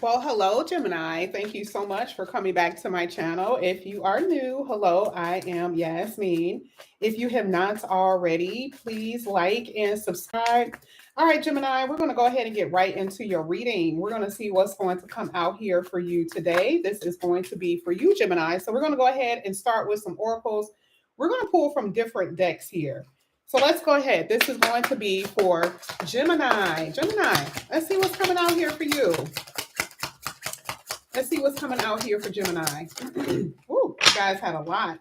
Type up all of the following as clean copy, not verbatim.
Well, hello, Gemini. Thank you so much for coming back to my channel. If you are new, hello, I am Yasmin. If you have not already, please like and subscribe. All right, Gemini, we're going to go ahead and get right into your reading. We're going to see what's going to come out here for you today. This is going to be for you, Gemini. So we're going to go ahead and start with some oracles. We're going to pull from different decks here. So let's go ahead. This is going to be for Gemini. Gemini, let's see what's coming out here for you. Let's see what's coming out here for Gemini. Ooh, you guys had a lot.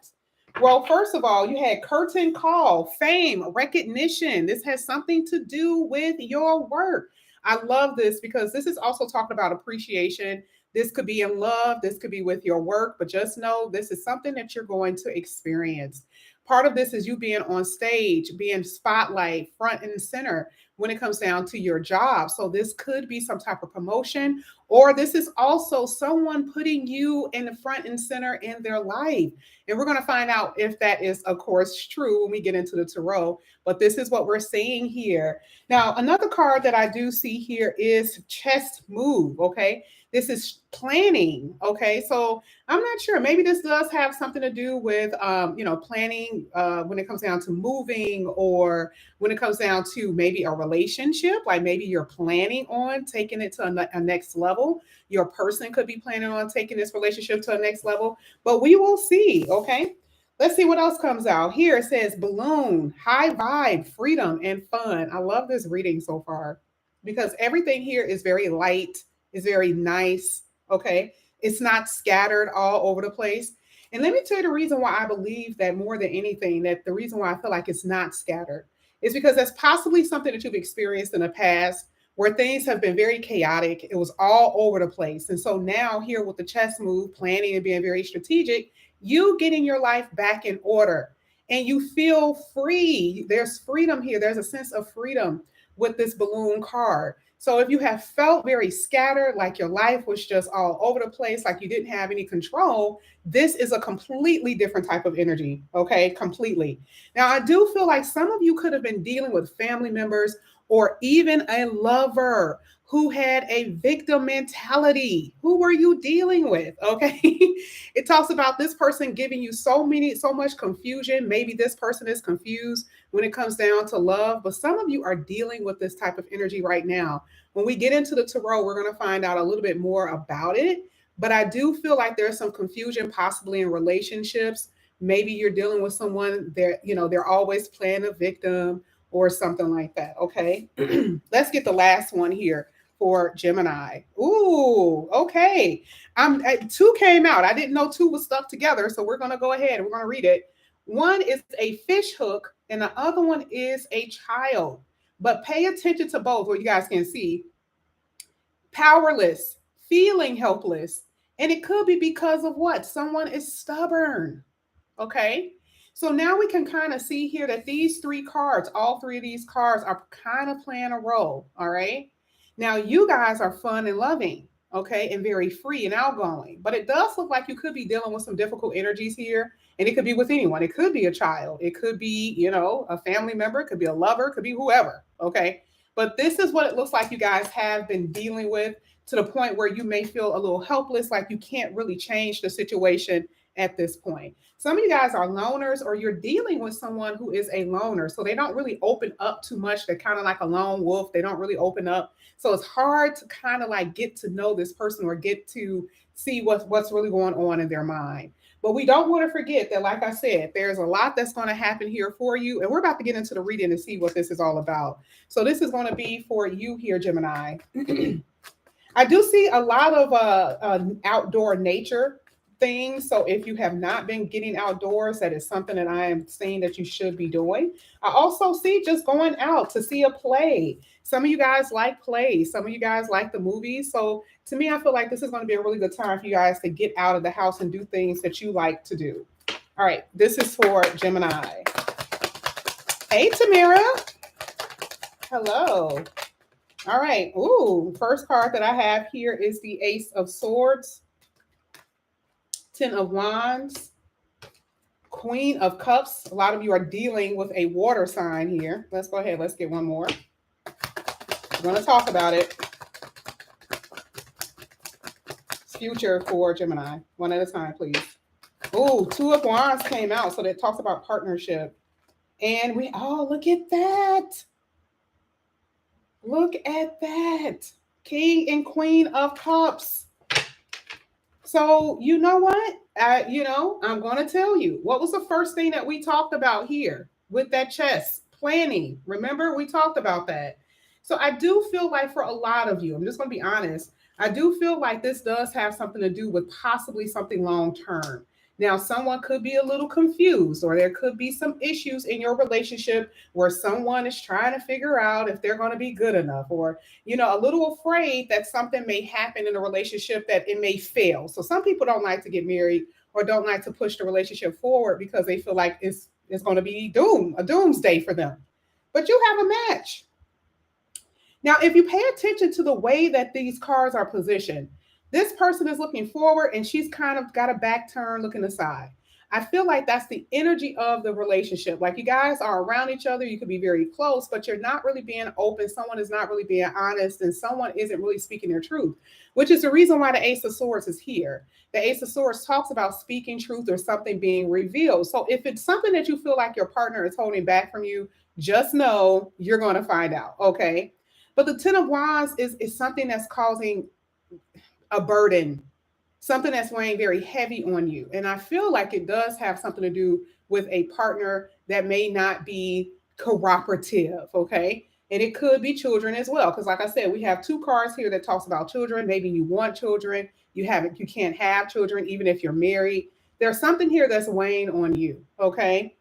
Well, first of all, you had curtain call, fame, recognition. This has something to do with your work. I love this because this is also talking about appreciation. This could be in love, this could be with your work, but just know this is something that you're going to experience. Part of this is you being on stage, being spotlight, front and center when it comes down to your job. So this could be some type of promotion, or this is also someone putting you in the front and center in their life. And we're going to find out if that is, of course, true when we get into the tarot. But this is what we're seeing here. Now, another card that I do see here is chest move. Okay. This is planning. Okay. So I'm not sure. Maybe this does have something to do with, planning when it comes down to moving, or when it comes down to maybe a relationship, like maybe you're planning on taking it to a next level. Your person could be planning on taking this relationship to a next level, but we will see. Okay. Let's see what else comes out. Here it says balloon, high vibe, freedom, and fun. I love this reading so far because everything here is very light, is very nice. Okay. It's not scattered all over the place. And let me tell you the reason why I believe that more than anything, that the reason why I feel like it's not scattered is because that's possibly something that you've experienced in the past where things have been very chaotic. It was all over the place. And so now, here with the chess move, planning and being very strategic, you getting your life back in order and you feel free. There's freedom here. There's a sense of freedom with this balloon card. So if you have felt very scattered, like your life was just all over the place, like you didn't have any control, this is a completely different type of energy. Okay, completely. Now, I do feel like some of you could have been dealing with family members or even a lover who had a victim mentality. Who were you dealing with? Okay. It talks about this person giving you so much confusion. Maybe this person is confused when it comes down to love, but some of you are dealing with this type of energy right now. When we get into the tarot, we're going to find out a little bit more about it. But I do feel like there's some confusion possibly in relationships. Maybe you're dealing with someone they're always playing a victim or something like that. Okay. Let's get the last one here for Gemini. Ooh, okay. Two came out. I didn't know two was stuck together. So we're going to go ahead and we're going to read it. One is a fish hook and the other one is a child. But pay attention to both, what you guys can see. Powerless, feeling helpless. And it could be because of what? Someone is stubborn. Okay. So now we can kind of see here that these three cards, all three of these cards are kind of playing a role. All right. Now you guys are fun and loving. Okay. And very free and outgoing. But it does look like you could be dealing with some difficult energies here. And it could be with anyone. It could be a child. It could be, a family member. It could be a lover. It could be whoever. Okay. But this is what it looks like you guys have been dealing with, to the point where you may feel a little helpless, like you can't really change the situation at this point. Some of you guys are loners, or you're dealing with someone who is a loner. So they don't really open up too much. They're kind of like a lone wolf. They don't really open up. So it's hard to kind of like get to know this person or get to see what's really going on in their mind. But we don't want to forget that, like I said, there's a lot that's going to happen here for you. And we're about to get into the reading and see what this is all about. So this is going to be for you here, Gemini. I do see a lot of outdoor nature things. So if you have not been getting outdoors, that is something that I am saying that you should be doing. I also see just going out to see a play. Some of you guys like plays. Some of you guys like the movies. So to me, I feel like this is going to be a really good time for you guys to get out of the house and do things that you like to do. All right, this is for Gemini. Hey, Tamara. Hello. All right. Ooh, first card that I have here is the Ace of Swords, Ten of Wands, Queen of Cups. A lot of you are dealing with a water sign here. Let's go ahead. Let's get one more. We're going to talk about it. future for Gemini. One at a time, please. Oh, Two of Wands came out, so that talks about partnership. And look at that. Look at that. King and Queen of Cups. So, you know what? I'm going to tell you what was the first thing that we talked about here with that chess planning. Remember, we talked about that. So, I do feel like for a lot of you, I'm just going to be honest, I do feel like this does have something to do with possibly something long term. Now, someone could be a little confused, or there could be some issues in your relationship where someone is trying to figure out if they're going to be good enough, or a little afraid that something may happen in a relationship that it may fail. So some people don't like to get married or don't like to push the relationship forward because they feel like it's going to be a doomsday for them. But you have a match. Now, if you pay attention to the way that these cards are positioned, this person is looking forward and she's kind of got a back turn looking aside. I feel like that's the energy of the relationship. Like you guys are around each other, you could be very close, but you're not really being open. Someone is not really being honest, and someone isn't really speaking their truth, which is the reason why the Ace of Swords is here. The Ace of Swords talks about speaking truth or something being revealed. So if it's something that you feel like your partner is holding back from you, just know you're going to find out, okay? But the Ten of Wands is something that's causing a burden, something that's weighing very heavy on you. And I feel like it does have something to do with a partner that may not be cooperative, okay? And it could be children as well. Because like I said, we have two cards here that talks about children. Maybe you want children, you can't have children, even if you're married. There's something here that's weighing on you, okay?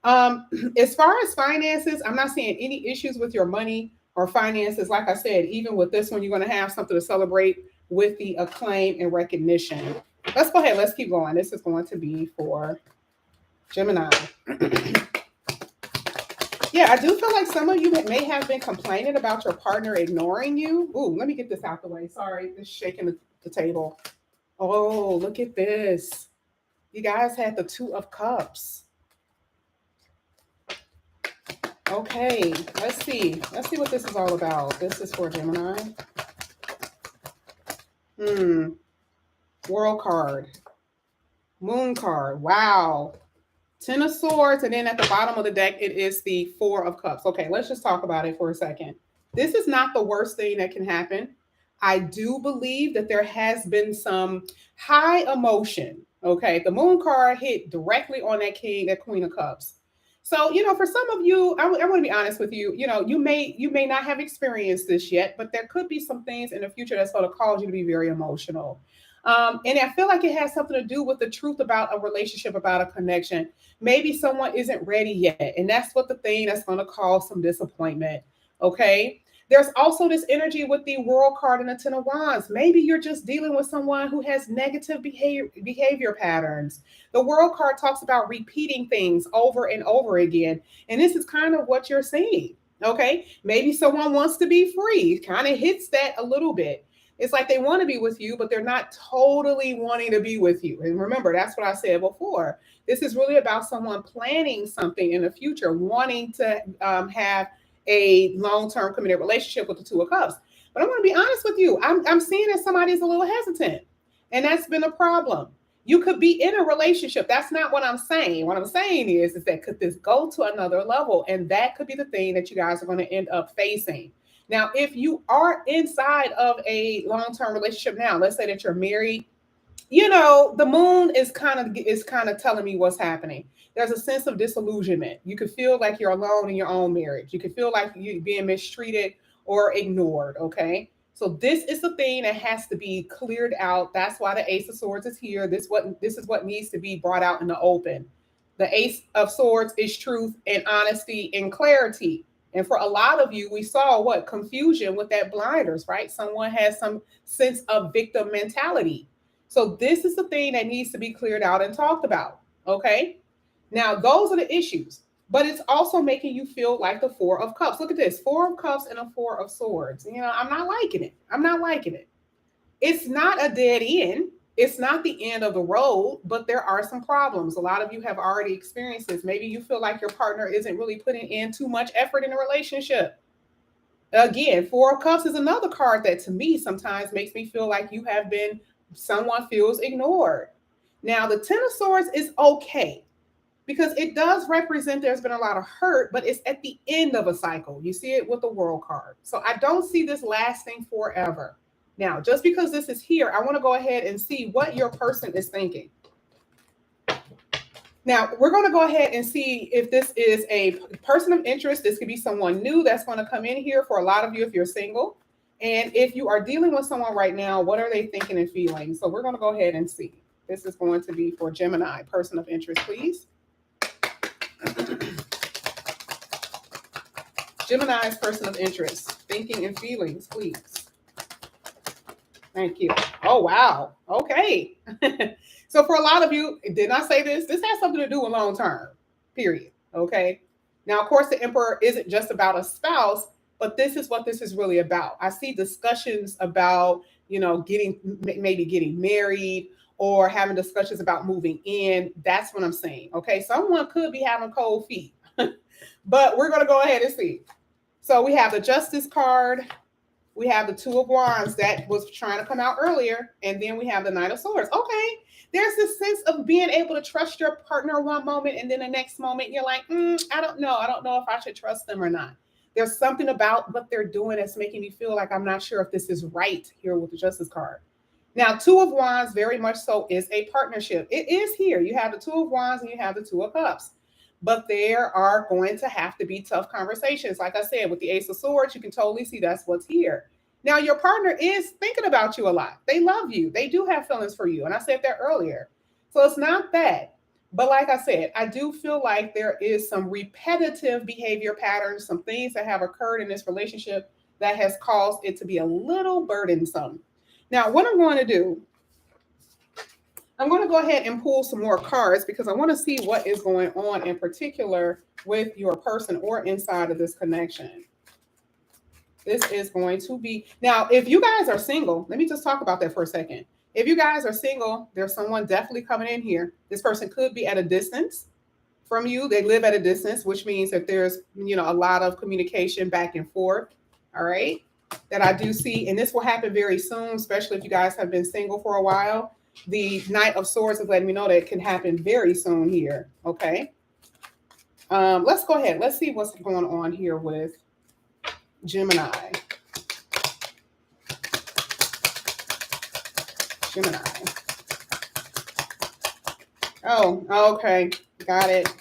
Um, as far as finances, I'm not seeing any issues with your money or finances. Like I said, even with this one, you're going to have something to celebrate with the acclaim and recognition. Let's go ahead. Let's keep going. This is going to be for Gemini. Yeah, I do feel like some of you may have been complaining about your partner ignoring you. Ooh, let me get this out the way. Sorry, it's shaking the table. Oh, look at this. You guys had the Two of Cups. Okay, let's see. Let's see what this is all about. This is for Gemini. World card. Moon card. Wow. Ten of Swords. And then at the bottom of the deck, it is the Four of Cups. Okay, let's just talk about it for a second. This is not the worst thing that can happen. I do believe that there has been some high emotion. Okay, the Moon card hit directly on that Queen of Cups. So, for some of you, I want to be honest with you. You may not have experienced this yet, but there could be some things in the future that's going to cause you to be very emotional. And I feel like it has something to do with the truth about a relationship, about a connection. Maybe someone isn't ready yet, and that's what the thing that's going to cause some disappointment. Okay. There's also this energy with the World card and the Ten of Wands. Maybe you're just dealing with someone who has negative behavior patterns. The World card talks about repeating things over and over again. And this is kind of what you're seeing. Okay. Maybe someone wants to be free. Kind of hits that a little bit. It's like they want to be with you, but they're not totally wanting to be with you. And remember, that's what I said before. This is really about someone planning something in the future, wanting to have a long-term committed relationship with the Two of Cups. But I'm going to be honest with you. I'm seeing that somebody's a little hesitant, and that's been a problem. You could be in a relationship. That's not what I'm saying. What I'm saying is that could this go to another level? And that could be the thing that you guys are going to end up facing. Now, if you are inside of a long-term relationship now, let's say that you're married, the moon is kind of telling me what's happening. There's a sense of disillusionment. You could feel like you're alone in your own marriage. You could feel like you're being mistreated or ignored. Okay. So this is the thing that has to be cleared out. That's why the Ace of Swords is here. This is what needs to be brought out in the open. The Ace of Swords is truth and honesty and clarity. And for a lot of you, we saw what? Confusion with that blinders, right? Someone has some sense of victim mentality. So this is the thing that needs to be cleared out and talked about. Okay. Now, those are the issues, but it's also making you feel like the Four of Cups. Look at this, Four of Cups and a Four of Swords. I'm not liking it. I'm not liking it. It's not a dead end. It's not the end of the road, but there are some problems. A lot of you have already experienced this. Maybe you feel like your partner isn't really putting in too much effort in a relationship. Again, Four of Cups is another card that to me sometimes makes me feel like you have been someone feels ignored. Now, the Ten of Swords is okay because it does represent there's been a lot of hurt, but it's at the end of a cycle. You see it with the World card. So I don't see this lasting forever. Now, just because this is here, I want to go ahead and see what your person is thinking. Now, we're going to go ahead and see if this is a person of interest. This could be someone new that's going to come in here for a lot of you if you're single. And if you are dealing with someone right now, what are they thinking and feeling? So we're going to go ahead and see. This is going to be for Gemini, person of interest, please. Gemini's person of interest, thinking and feelings, please. Thank you. Oh, wow. Okay. So for a lot of you, did not say this. This has something to do with long term, period. Okay. Now, of course, the Emperor isn't just about a spouse, but this is what this is really about. I see discussions about, maybe getting married or having discussions about moving in. That's what I'm saying. Okay. Someone could be having cold feet, but we're going to go ahead and see. So we have the Justice card. We have the Two of Wands that was trying to come out earlier. And then we have the Knight of Swords. Okay. There's this sense of being able to trust your partner one moment, and then the next moment you're like, I don't know. I don't know if I should trust them or not. There's something about what they're doing that's making me feel like I'm not sure if this is right here with the Justice card. Now, Two of Wands very much so is a partnership. It is here. You have the Two of Wands and you have the Two of Cups. But there are going to have to be tough conversations. Like I said, with the Ace of Swords, you can totally see that's what's here. Now, your partner is thinking about you a lot. They love you. They do have feelings for you. And I said that earlier. So it's not that. But like I said, I do feel like there is some repetitive behavior patterns, some things that have occurred in this relationship that has caused it to be a little burdensome. Now, what I'm going to do, I'm going to go ahead and pull some more cards because I want to see what is going on in particular with your person or inside of this connection. This is going to be, now, if you guys are single, let me just talk about that for a second. If you guys are single, there's someone definitely coming in here. This person could be at a distance from you. They live at a distance, which means that there's, a lot of communication back and forth. All right. That I do see. And this will happen very soon, especially if you guys have been single for a while. The Knight of Swords is letting me know that it can happen very soon here. Okay. Let's go ahead. Let's see what's going on here with Gemini. Oh, okay. Got it.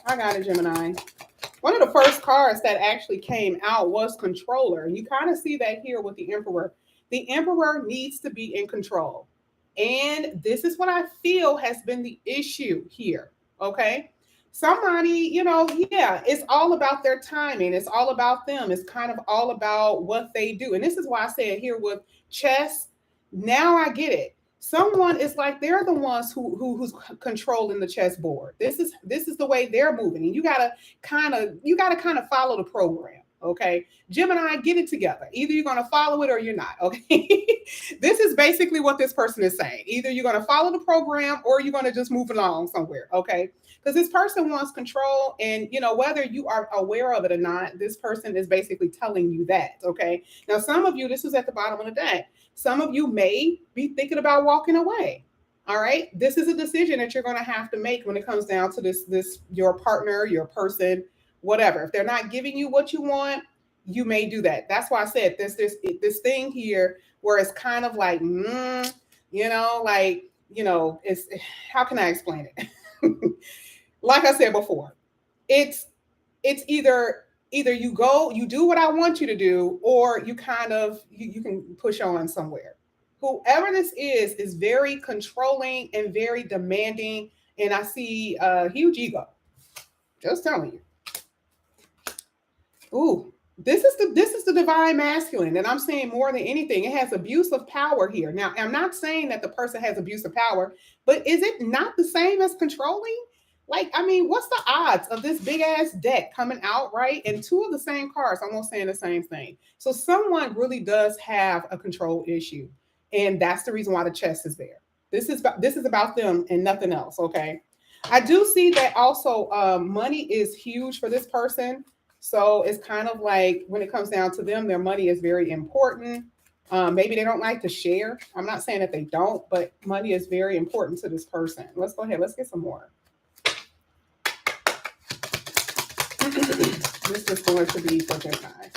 I got it, Gemini. One of the first cards that actually came out was Controller. You kind of see that here with the Emperor. The Emperor needs to be in control. And this is what I feel has been the issue here. Okay. Somebody, it's all about their timing. It's all about them. It's kind of all about what they do. And this is why I said here with chess, now I get it. Someone is like they're the ones who's controlling the chessboard. This is the way they're moving. And you gotta kind of follow the program. Okay. Gemini, get it together. Either you're going to follow it or you're not. Okay. This is basically what this person is saying. Either you're going to follow the program or you're going to just move along somewhere. Okay. Because this person wants control, and whether you are aware of it or not, this person is basically telling you that. Okay. Now, some of you, this is at the bottom of the deck. Some of you may be thinking about walking away. All right. This is a decision that you're going to have to make when it comes down to this, your partner, your person, whatever. If they're not giving you what you want, you may do that. That's why I said this thing here where it's kind of like, it's, how can I explain it? Like I said before, it's either you do what I want you to do, or you kind of, you can push on somewhere. Whoever this is very controlling and very demanding. And I see a huge ego. Just telling you. Ooh, this is the divine masculine, and I'm saying more than anything, it has abuse of power here. Now, I'm not saying that the person has abuse of power, but is it not the same as controlling? Like, I mean, what's the odds of this big ass deck coming out, right? And two of the same cards, almost saying the same thing. So someone really does have a control issue, and that's the reason why the chest is there. This is about them and nothing else. Okay, I do see that also. Money is huge for this person. So it's kind of like when it comes down to them, their money is very important. Maybe they don't like to share. I'm not saying that they don't, but money is very important to this person. Let's go ahead. Let's get some more. This is going to be for Gemini.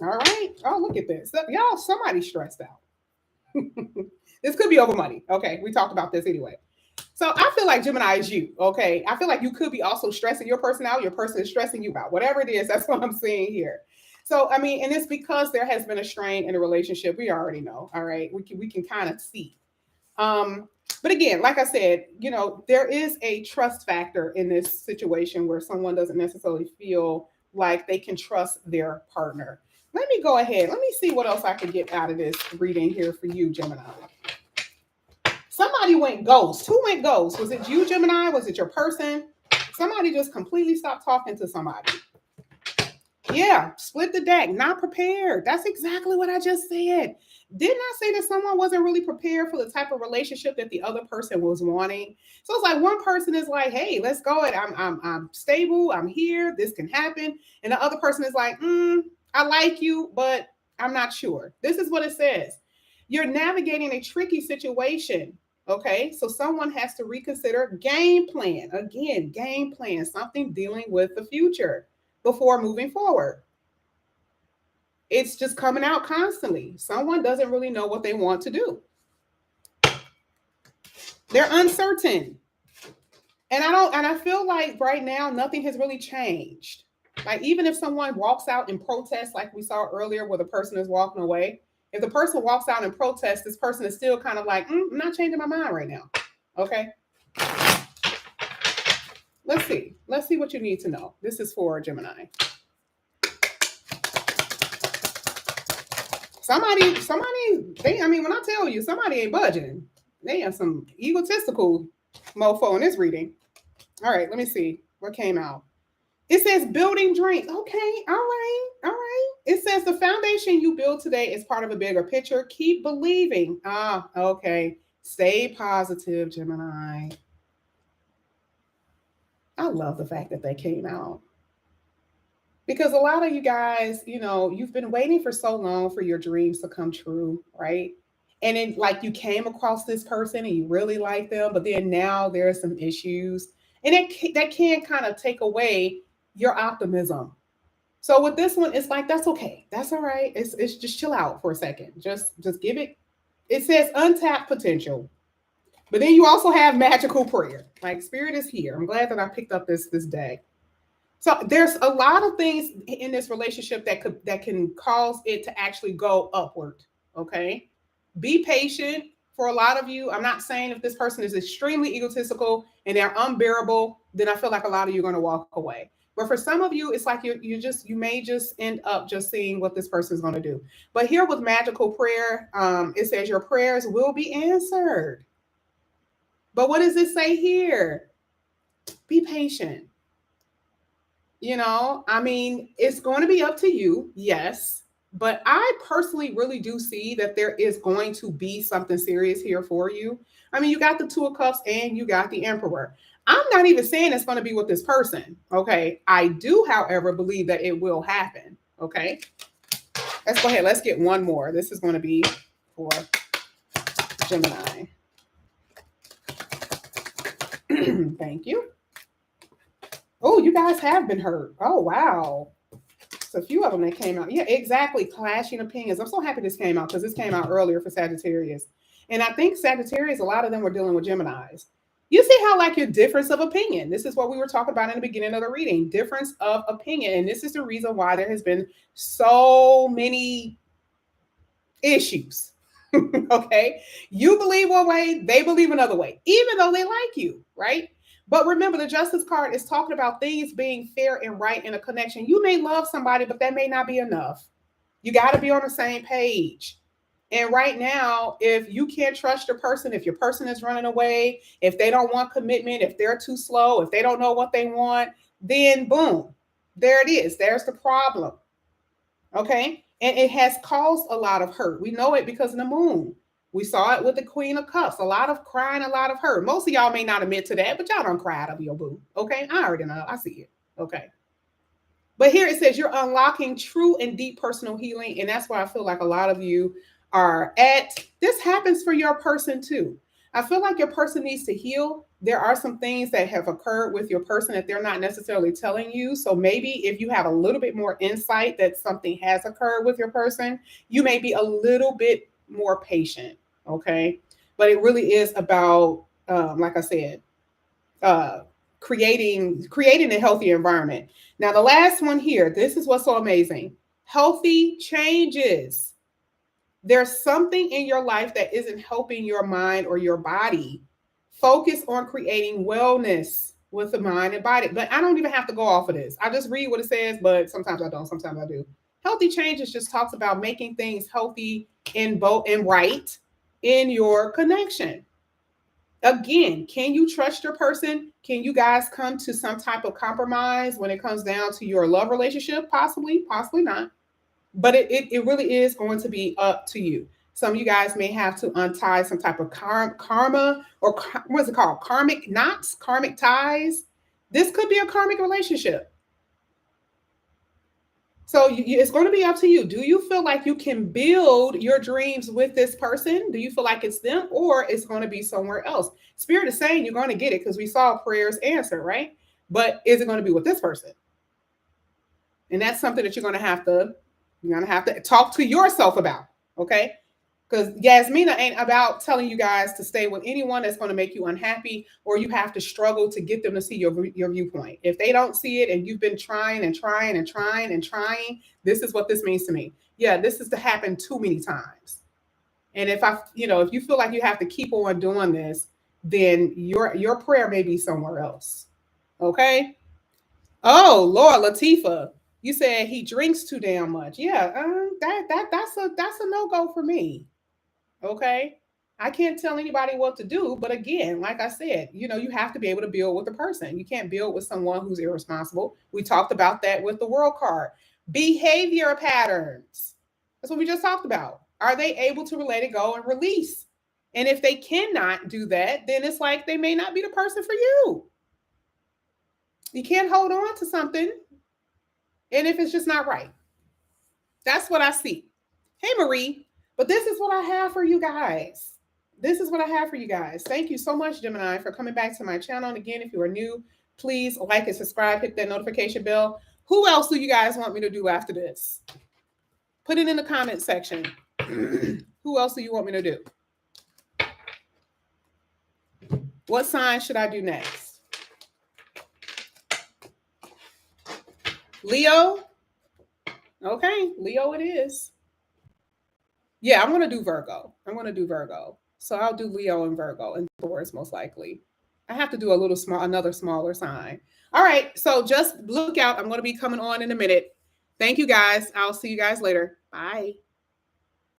All right. Oh, look at this. Y'all, somebody's stressed out. This could be over money. Okay. We talked about this anyway. So I feel like Gemini is you. Okay. I feel like you could be also stressing your person out. Your person is stressing you out. Whatever it is, that's what I'm seeing here. So, I mean, and it's because there has been a strain in a relationship. We already know. All right. We can kind of see. But again, like I said, there is a trust factor in this situation where someone doesn't necessarily feel like they can trust their partner. Let me go ahead. Let me see what else I could get out of this reading here for you, Gemini. Somebody went ghost. Who went ghost? Was it you, Gemini? Was it your person? Somebody just completely stopped talking to somebody. Yeah, split the deck, not prepared. That's exactly what I just said. Didn't I say that someone wasn't really prepared for the type of relationship that the other person was wanting? So it's like one person is like, "Hey, let's go. I'm stable. I'm here. This can happen." And the other person is like, "I like you, but I'm not sure." This is what it says. You're navigating a tricky situation. Okay, so someone has to reconsider game plan. Again, game plan, something dealing with the future before moving forward. It's just coming out constantly. Someone doesn't really know what they want to do. They're uncertain. And I feel like right now nothing has really changed. Like even if someone walks out in protest, like we saw earlier where the person is walking away, if the person walks out in protest, this person is still kind of like, I'm not changing my mind right now. Okay. Let's see. Let's see what you need to know. This is for Gemini. Somebody, when I tell you, somebody ain't budging. They have some egotistical mofo in this reading. All right, let me see what came out. It says building dreams. Okay, all right, all right. It says the foundation you build today is part of a bigger picture. Keep believing. Okay. Stay positive, Gemini. I love the fact that they came out. Because a lot of you guys, you've been waiting for so long for your dreams to come true, right? And then, like, you came across this person and you really like them, but then now there are some issues, and that can kind of take away your optimism. So with this one, it's like that's okay, that's all right. It's just chill out for a second. Just give it. It says untapped potential, but then you also have magical prayer. Like spirit is here. I'm glad that I picked up this day. So there's a lot of things in this relationship that can cause it to actually go upward. Okay. Be patient for a lot of you. I'm not saying if this person is extremely egotistical and they're unbearable, then I feel like a lot of you are going to walk away. But for some of you, it's like you may just end up just seeing what this person is going to do. But here with magical prayer, it says your prayers will be answered. But what does it say here? Be patient. It's going to be up to you, yes. But I personally really do see that there is going to be something serious here for you. I mean, you got the Two of Cups and you got the Emperor. I'm not even saying it's going to be with this person. Okay. I do, however, believe that it will happen. Okay. Let's go ahead. Let's get one more. This is going to be for Gemini. Thank you. Oh, you guys have been hurt. Oh, wow. So a few of them that came out. Yeah, exactly. Clashing opinions. I'm so happy this came out because this came out earlier for Sagittarius. And I think Sagittarius, a lot of them were dealing with Geminis. You see how like your difference of opinion. This is what we were talking about in the beginning of the reading. Difference of opinion. And this is the reason why there has been so many issues. Okay. You believe one way, they believe another way, even though they like you, right? But remember, the Justice card is talking about things being fair and right in a connection. You may love somebody, but that may not be enough. You got to be on the same page. And right now, if you can't trust your person, if your person is running away, if they don't want commitment, if they're too slow, if they don't know what they want, then boom, there it is. There's the problem. Okay. And it has caused a lot of hurt. We know it because of the moon. We saw it with the Queen of Cups. A lot of crying, a lot of hurt. Most of y'all may not admit to that, but y'all don't cry out of your boo. Okay. I already know. I see it. Okay. But here it says you're unlocking true and deep personal healing. And that's why I feel like a lot of you are at. This happens for your person too. I feel like your person needs to heal. There are some things that have occurred with your person that they're not necessarily telling you. So maybe if you have a little bit more insight that something has occurred with your person, you may be a little bit more patient. Okay. But it really is about, like I said, uh, creating a healthy environment. Now, the last one here, this is what's so amazing. Healthy changes. There's something in your life that isn't helping your mind or your body. Focus on creating wellness with the mind and body. But I don't even have to go off of this. I just read what it says, but sometimes I don't, sometimes I do. Healthy changes just talks about making things healthy and both and right in your connection. Again, can you trust your person? Can you guys come to some type of compromise when it comes down to your love relationship? Possibly, possibly not. But it really is going to be up to you. Some of you guys may have to untie some type of karma or what's it called? Karmic knots, karmic ties. This could be a karmic relationship. So it's going to be up to you. Do you feel like you can build your dreams with this person? Do you feel like it's them or it's going to be somewhere else? Spirit is saying you're going to get it because we saw prayers answered, right? But is it going to be with this person? And that's something that you're going to have to talk to yourself about, okay? Because Yasmina ain't about telling you guys to stay with anyone that's going to make you unhappy or you have to struggle to get them to see your viewpoint. If they don't see it and you've been trying and trying and trying and trying, this is what this means to me. Yeah, this is to happen too many times. And if if you feel like you have to keep on doing this, then your prayer may be somewhere else. Okay? Oh, Lord, Latifa, you said he drinks too damn much. Yeah, that's a no-go for me. Okay. I can't tell anybody what to do. But again, like I said, you have to be able to build with a person. You can't build with someone who's irresponsible. We talked about that with the world card. Behavior patterns. That's what we just talked about. Are they able to let it go and release? And if they cannot do that, then it's like they may not be the person for you. You can't hold on to something. And if it's just not right, that's what I see. Hey, Marie, but this is what I have for you guys. This is what I have for you guys. Thank you so much, Gemini, for coming back to my channel. And again, if you are new, please like and subscribe, hit that notification bell. Who else do you guys want me to do after this? Put it in the comment section. Who else do you want me to do? What sign should I do next? Leo? Okay, Leo it is. Yeah, I'm going to do Virgo. So I'll do Leo and Virgo and Taurus most likely. I have to do another smaller sign. All right, so just look out. I'm going to be coming on in a minute. Thank you guys. I'll see you guys later. Bye.